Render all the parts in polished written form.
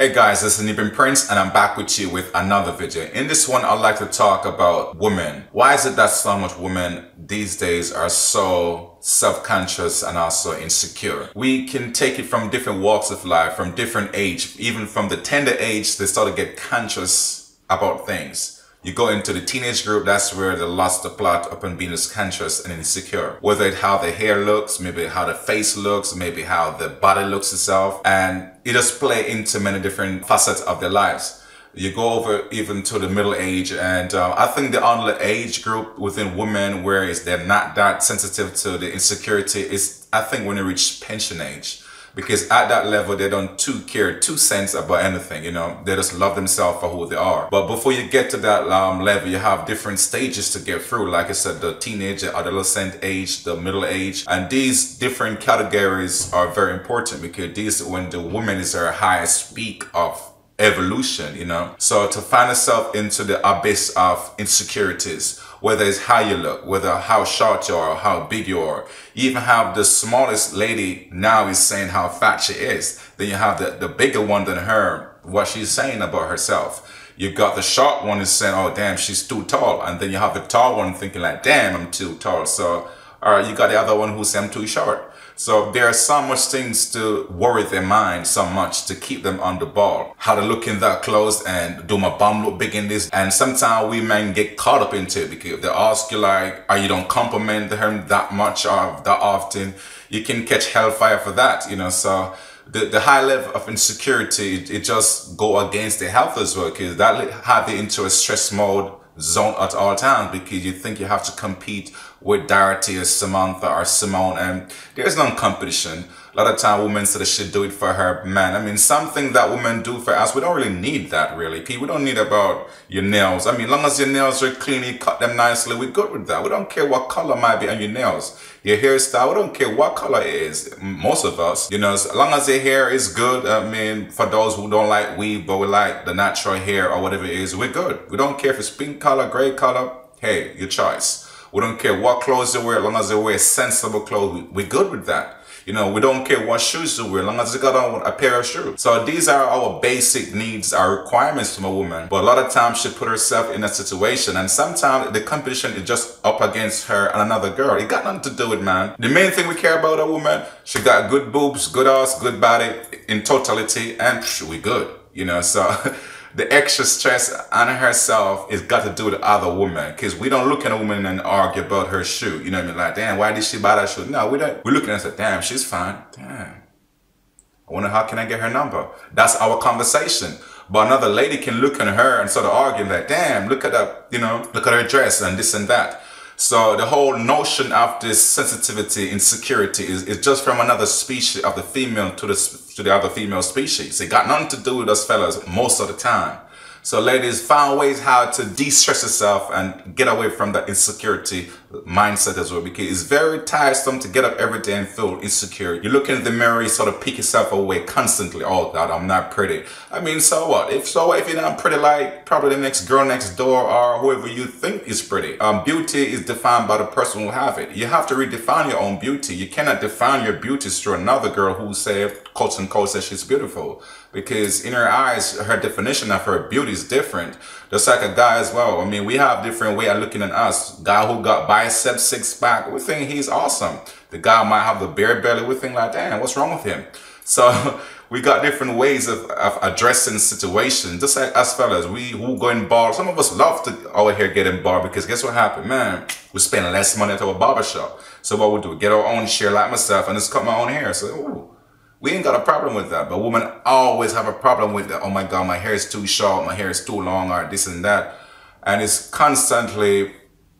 Hey guys, this is Nibin Prince and I'm back with you with another video. In this one, I'd like to talk about women. Why is it that so much women these days are so self-conscious and also insecure? We can take it from different walks of life, from different age, even from the tender age, they start to get conscious about things. You go into the teenage group, that's where they lost the plot upon being conscious and insecure. Whether it's how the hair looks, maybe how the face looks, maybe how the body looks itself. And it just play into many different facets of their lives. You go over even to the middle age, and I think the only age group within women where they're not that sensitive to the insecurity is, I think, when they reach pension age. Because at that level, they don't care 2 cents about anything, you know. They just love themselves for who they are. But before you get to that level, you have different stages to get through. Like I said, the teenage, the adolescent age, the middle age. And these different categories are very important because these when the woman is at her highest peak of evolution, you know. So to find yourself into the abyss of insecurities, whether it's how you look, whether how short you are, or how big you are. You even have the smallest lady now is saying how fat she is. Then you have the bigger one than her, what she's saying about herself. You got the short one is saying, oh damn, she's too tall. And then you have the tall one thinking like, damn, I'm too tall. So, all right, you got the other one who says I'm too short. So there are so much things to worry their mind so much to keep them on the ball. How to look in that clothes and do my bum look big in this? And sometimes we men get caught up into it because they ask you like, you don't compliment her that much or that often. You can catch hellfire for that, you know. So the high level of insecurity, it just go against their health as well, because that have you into a stress mode zone at all times, because you think you have to compete with Dorothy or Samantha or Simone, and there's no competition. A lot of time women say they should do it for her man. I mean, something that women do for us, we don't really need that really. We don't need about your nails. I mean, as long as your nails are clean, you cut them nicely, we're good with that. We don't care what color might be on your nails. Your hairstyle, we don't care what color it is. Most of us, you know, as long as your hair is good, I mean, for those who don't like weave, but we like the natural hair or whatever it is, we're good. We don't care if it's pink color, gray color, hey, your choice. We don't care what clothes you wear, as long as you wear sensible clothes, we're good with that. You know, we don't care what shoes you wear, as long as you got on a pair of shoes. So these are our basic needs, our requirements from a woman. But a lot of times she put herself in a situation, and sometimes the competition is just up against her and another girl. It got nothing to do with man. The main thing we care about a woman, she got good boobs, good ass, good body in totality, and we good. You know, so the extra stress on herself is got to do with the other woman, because we don't look at a woman and argue about her shoe. You know what I mean? Like, damn, why did she buy that shoe? No, we don't. We're looking at her, damn, she's fine. Damn. I wonder how can I get her number? That's our conversation. But another lady can look at her and sort of argue like, damn, look at that, you know, look at her dress and this and that. So the whole notion of this sensitivity, insecurity is just from another species of the female to the other female species. It got nothing to do with us fellas most of the time. So ladies, find ways how to de-stress yourself and get away from that insecurity mindset as well, because it's very tiresome to get up every day and feel insecure. You look in the mirror, you sort of pick yourself away constantly. Oh God, I'm not pretty. I mean, so what? If you're not pretty like probably the next girl next door or whoever you think is pretty. Beauty is defined by the person who have it. You have to redefine your own beauty. You cannot define your beauty through another girl who say, quotes and quotes, says she's beautiful. Because in her eyes, her definition of her beauty is different. Just like a guy as well. I mean, we have different way of looking at us. Guy who got biceps, six pack, we think he's awesome. The guy might have the bare belly, we think like, damn, what's wrong with him? So we got different ways of addressing situations. Just like us fellas, we who go in bars. Some of us love to out here get in bar, because guess what happened, man? We spend less money at our barbershop. So what we do, get our own share like myself and just cut my own hair. So, ooh. We ain't got a problem with that, but women always have a problem with that. Oh my God, my hair is too short, my hair is too long, or this and that. And it's constantly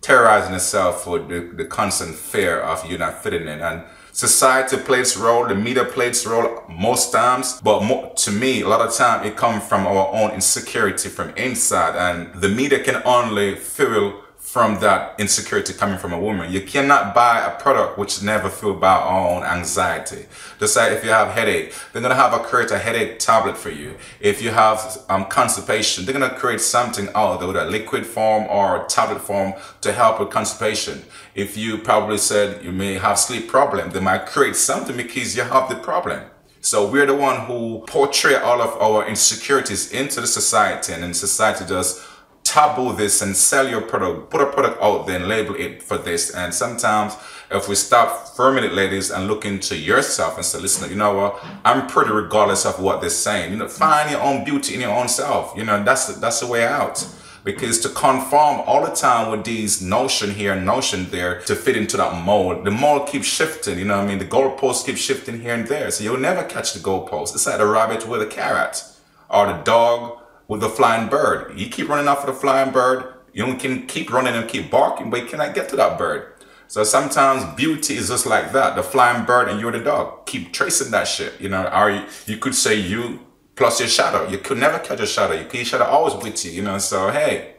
terrorizing itself with the constant fear of you not fitting in. And society plays a role, the media plays a role most times, but to me, a lot of time it comes from our own insecurity from inside, and the media can only fuel from that insecurity coming from a woman. You cannot buy a product which never fueled by our own anxiety. Just like if you have headache, they're gonna create a headache tablet for you. If you have constipation, they're gonna create something out there with a liquid form or tablet form to help with constipation. If you probably said you may have sleep problem, they might create something because you have the problem. So we're the one who portray all of our insecurities into the society, and then society just taboo this and sell your product, put a product out there and label it for this. And sometimes if we stop for a minute, ladies, and look into yourself and say, listen, you know what, I'm pretty regardless of what they're saying. You know, find your own beauty in your own self. You know, that's the way out. Because to conform all the time with these notion here and notion there to fit into that mold, the mold keeps shifting, you know what I mean? The goalposts keep shifting here and there. So you'll never catch the goalpost. It's like the rabbit with a carrot or the dog with the flying bird. You keep running after the flying bird, you can keep running and keep barking, but you cannot get to that bird. So sometimes beauty is just like that, the flying bird and you're the dog. Keep tracing that shit, you know, or you could say you plus your shadow. You could never catch a shadow. Your shadow always with you, you know. So hey,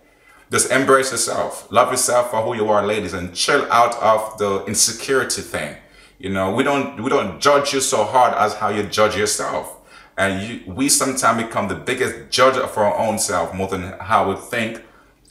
just embrace yourself. Love yourself for who you are, ladies, and chill out of the insecurity thing. You know, we don't judge you so hard as how you judge yourself. And we sometimes become the biggest judge of our own self more than how we think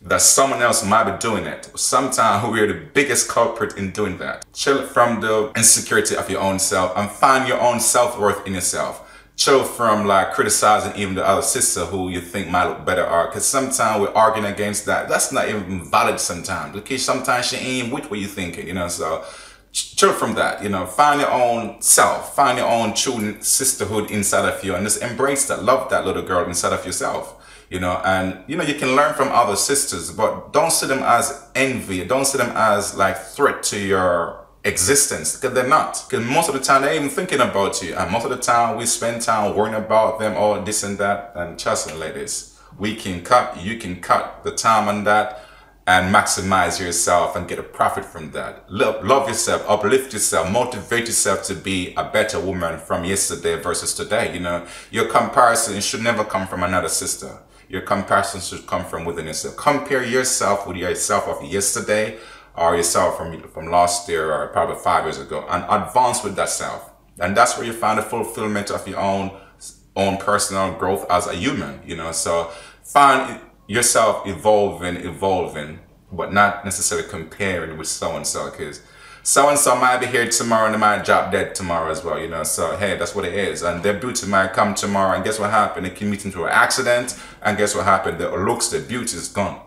that someone else might be doing it. Sometimes we're the biggest culprit in doing that. Chill from the insecurity of your own self and find your own self-worth in yourself. Chill from like criticizing even the other sister who you think might look better, or because sometimes we're arguing against that. That's not even valid sometimes, because sometimes she ain't with what you're thinking, you know. So chill from that, you know. Find your own self, find your own true sisterhood inside of you, and just embrace that. Love that little girl inside of yourself, you know. And you know, you can learn from other sisters, but don't see them as envy, don't see them as like threat to your existence, because they're not. Because most of the time they're even thinking about you, and most of the time we spend time worrying about them, all this and that. And trust me, ladies, we can cut, you can cut the time on that and maximize yourself and get a profit from that. Love yourself, uplift yourself, motivate yourself to be a better woman from yesterday versus today. You know, your comparison should never come from another sister. Your comparison should come from within yourself. Compare yourself with yourself of yesterday, or yourself from last year, or probably 5 years ago, and advance with that self. And that's where you find the fulfillment of your own personal growth as a human, you know. So find yourself evolving, but not necessarily comparing with so-and-so, because so-and-so might be here tomorrow and they might drop dead tomorrow as well, you know. So hey, that's what it is. And their beauty might come tomorrow, and guess what happened? They can meet into an accident, and guess what happened? Their looks, their beauty is gone.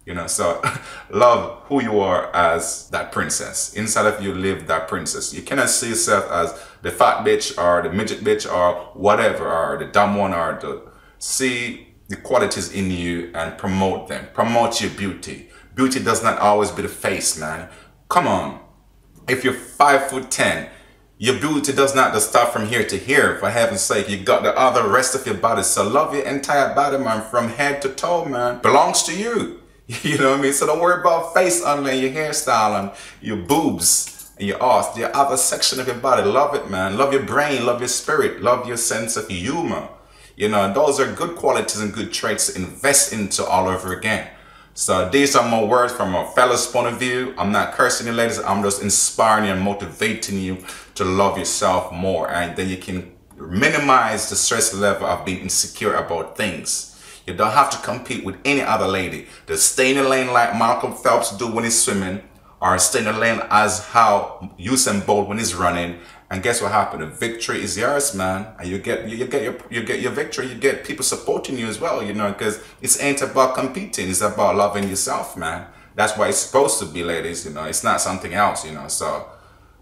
You know, so love who you are as that princess. Inside of you live that princess. You cannot see yourself as the fat bitch or the midget bitch or whatever, or the dumb one, or see the qualities in you and promote them. Promote your beauty. Beauty does not always be the face, man. Come on. If you're 5'10", your beauty does not just start from here to here. For heaven's sake, you got the other rest of your body. So love your entire body, man, from head to toe, man. Belongs to you. You know what I mean? So don't worry about face only, your hairstyle and your boobs and your arse, the other section of your body. Love it, man. Love your brain, love your spirit, love your sense of humor. You know, those are good qualities and good traits to invest into all over again. So these are my words from a fella's point of view. I'm not cursing you, ladies. I'm just inspiring you and motivating you to love yourself more. And then you can minimize the stress level of being insecure about things. You don't have to compete with any other lady. Just stay in the lane like Malcolm Phelps do when he's swimming, or stay in the lane as how Usain Bolt when he's running. And guess what happened? The victory is yours, man. And you get your victory. You get people supporting you as well, you know, because it ain't about competing. It's about loving yourself, man. That's what it's supposed to be, ladies. You know, it's not something else, you know. So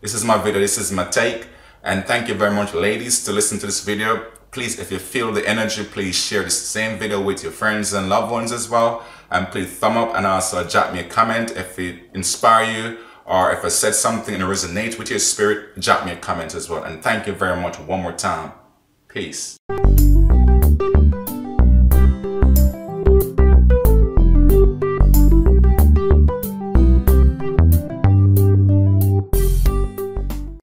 this is my video. This is my take. And thank you very much, ladies, to listen to this video. Please, if you feel the energy, please share this same video with your friends and loved ones as well. And please thumb up and also drop me a comment if it inspires you, or if I said something and it resonates with your spirit, drop me a comment as well. And thank you very much one more time. Peace.